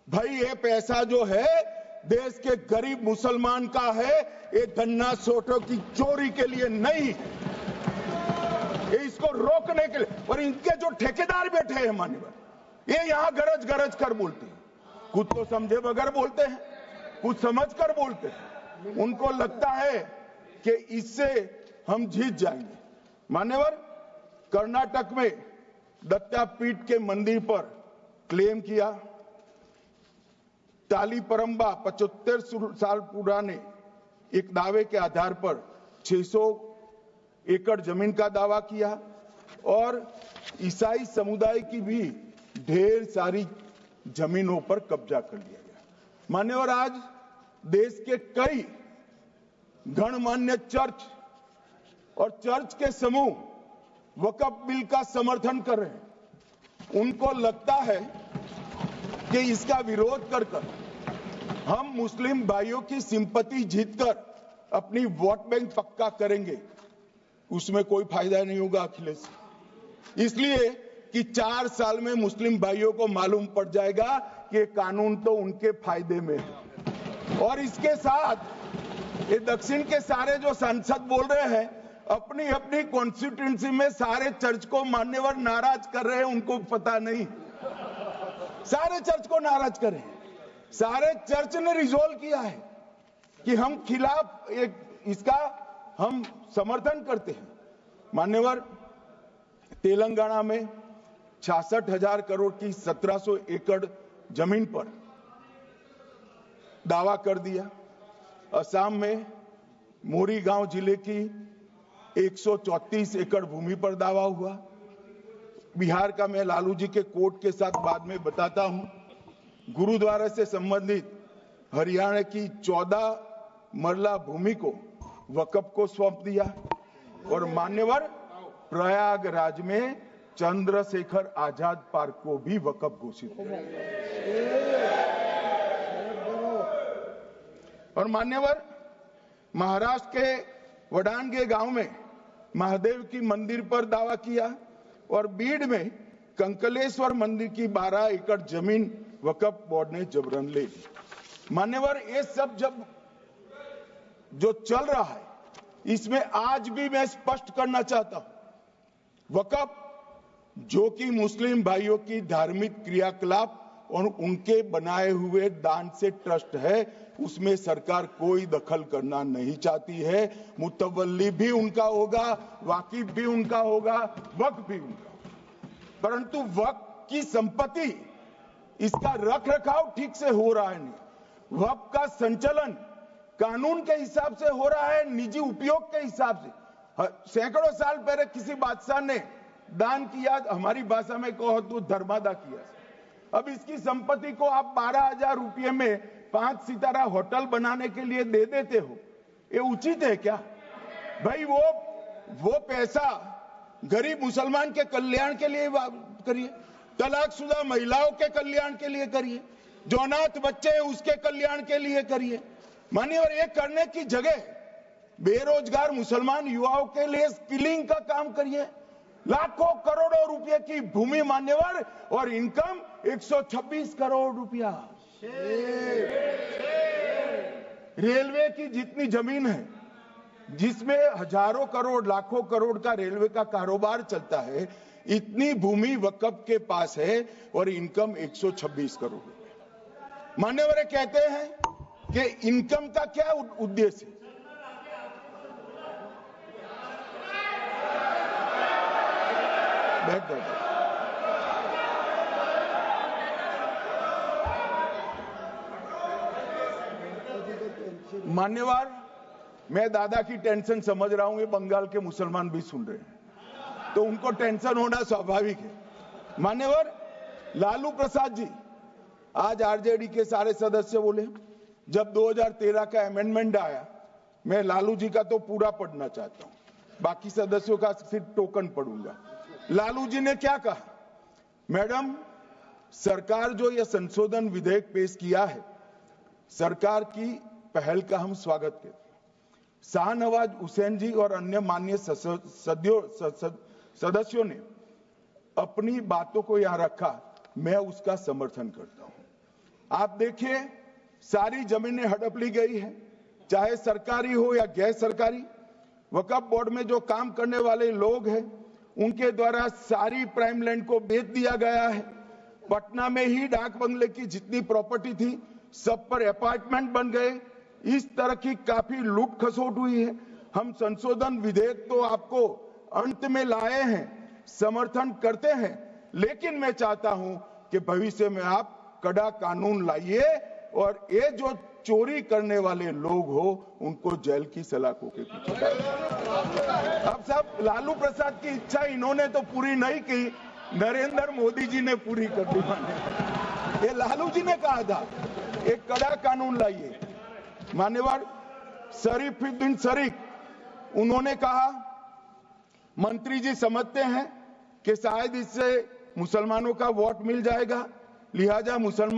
भाई ये पैसा जो है देश के गरीब मुसलमान का है, ये गन्ना सोटों की चोरी के लिए नहीं, ये इसको रोकने के लिए। और इनके जो ठेकेदार बैठे हैं मान्यवर, ये यहां गरज गरज कर बोलते हैं, कुछ तो समझे बगैर बोलते हैं, कुछ समझ कर बोलते हैं। उनको लगता है कि इससे हम जीत जाएंगे। मान्यवर, कर्नाटक में दत्तापीठ के मंदिर पर क्लेम किया, टालीपरंबा 75 साल पुराने एक दावे के आधार पर 600 एकड़ जमीन का दावा किया और ईसाई समुदाय की भी ढेर सारी जमीनों पर कब्जा कर लिया गया। मान्यवर, आज देश के कई गणमान्य चर्च और चर्च के समूह वक्फ बिल का समर्थन कर रहे हैं। उनको लगता है कि इसका विरोध कर हम मुस्लिम भाइयों की सिंपैथी जीतकर अपनी वोट बैंक पक्का करेंगे, उसमें कोई फायदा नहीं होगा अखिलेश। इसलिए कि 4 साल में मुस्लिम भाइयों को मालूम पड़ जाएगा कि कानून तो उनके फायदे में है। और इसके साथ ये दक्षिण के सारे जो सांसद बोल रहे हैं, अपनी अपनी कॉन्स्टिट्यूएंसी में सारे चर्च को मान्यवर नाराज कर रहे हैं, उनको पता नहीं, सारे चर्च को नाराज कर रहे हैं। सारे चर्च ने रिजोल्व किया है कि हम खिलाफ इसका हम समर्थन करते हैं। मान्यवर, तेलंगाना में 66,000 करोड़ की 1700 एकड़ जमीन पर दावा कर दिया। असम में मोरीगांव जिले की 134 एकड़ भूमि पर दावा हुआ। बिहार का मैं लालू जी के कोर्ट के साथ बाद में बताता हूं। गुरुद्वारा से संबंधित हरियाणा की 14 मरला भूमि को वक्फ को सौंप दिया। और मान्यवर, प्रयागराज में चंद्रशेखर आजाद पार्क को भी वक्फ घोषित किया। और मान्यवर, महाराष्ट्र के वडानगे गांव में महादेव की मंदिर पर दावा किया और बीड में कंकलेश्वर मंदिर की 12 एकड़ जमीन वक्फ बोर्ड ने जबरन ले ली। मान्यवर, ये सब जब जो चल रहा है, इसमें आज भी मैं स्पष्ट करना चाहता हूं, वक्फ जो कि मुस्लिम भाइयों की धार्मिक क्रियाकलाप और उनके बनाए हुए दान से ट्रस्ट है, उसमें सरकार कोई दखल करना नहीं चाहती है। मुतवल्ली भी उनका होगा, वाकिफ भी उनका होगा, वक्फ भी उनका होगा। परंतु वक्फ की संपत्ति, इसका रख रखाव ठीक से हो रहा है नहीं। वक्फ का संचालन कानून के हिसाब से हो रहा है, निजी उपयोग के हिसाब से। सैकड़ों साल पहले किसी बादशाह ने दान किया, हमारी भाषा में कहो तो धर्मादा किया। अब इसकी संपत्ति को आप 12,000 रुपये में 5 सितारा होटल बनाने के लिए दे देते हो, ये उचित है क्या? भाई वो पैसा गरीब मुसलमान के कल्याण के लिए करिए, तलाकशुदा महिलाओं के कल्याण के लिए करिए, जो अनाथ बच्चे हैं उसके कल्याण के लिए करिए। मान्यवर, ये करने की जगह बेरोजगार मुसलमान युवाओं के लिए स्किलिंग का काम करिए। लाखों करोड़ों रुपए की भूमि मान्यवर, और इनकम 126 करोड़ रुपया। रेलवे की जितनी जमीन है, जिसमें हजारों करोड़ लाखों करोड़ का रेलवे का कारोबार चलता है, इतनी भूमि वक्फ के पास है और इनकम 126 करोड़ रुपए। मान्यवर कहते हैं कि इनकम का क्या उद्देश्य है? मान्यवर, मैं दादा की टेंशन समझ रहा हूं, ये बंगाल के मुसलमान भी सुन रहे हैं, तो उनको टेंशन होना स्वाभाविक है। मान्यवर, लालू प्रसाद जी, आज आरजेडी के सारे सदस्य बोले, जब 2013 का अमेंडमेंट आया, मैं लालू जी का तो पूरा पढ़ना चाहता हूं, बाकी सदस्यों का सिर्फ टोकन पढ़ूंगा। लालू जी ने क्या कहा? मैडम, सरकार जो यह संशोधन विधेयक पेश किया है, सरकार की पहल का हम स्वागत करते हैं। शाहनवाज हुसैन जी और अन्य माननीय सदस्यों ने अपनी बातों को यहां रखा, मैं उसका समर्थन करता हूं। आप देखिए, सारी जमीनें हड़प ली गई है, चाहे सरकारी हो या गैर सरकारी। वक्फ बोर्ड में जो काम करने वाले लोग हैं, उनके द्वारा सारी प्राइम लैंड को बेच दिया गया है। पटना में ही डाक बंगले की जितनी प्रॉपर्टी थी, सब पर अपार्टमेंट बन गए। इस तरह की काफी लूट खसोट हुई है। हम संशोधन विधेयक तो आपको अंत में लाए हैं, समर्थन करते हैं, लेकिन मैं चाहता हूं कि भविष्य में आप कड़ा कानून लाइए और ये जो चोरी करने वाले लोग हो उनको जेल की सलाखों के पीछे। अब साहब, लालू प्रसाद की इच्छा इन्होंने तो पूरी नहीं की, नरेंद्र मोदी जी ने पूरी कर दी। ये लालू जी ने कहा था एक कड़ा कानून लाइए। मान्यवर शरीफुद्दीन शरीफ उन्होंने कहा, मंत्री जी समझते हैं कि शायद इससे मुसलमानों का वोट मिल जाएगा, लिहाजा मुसलमान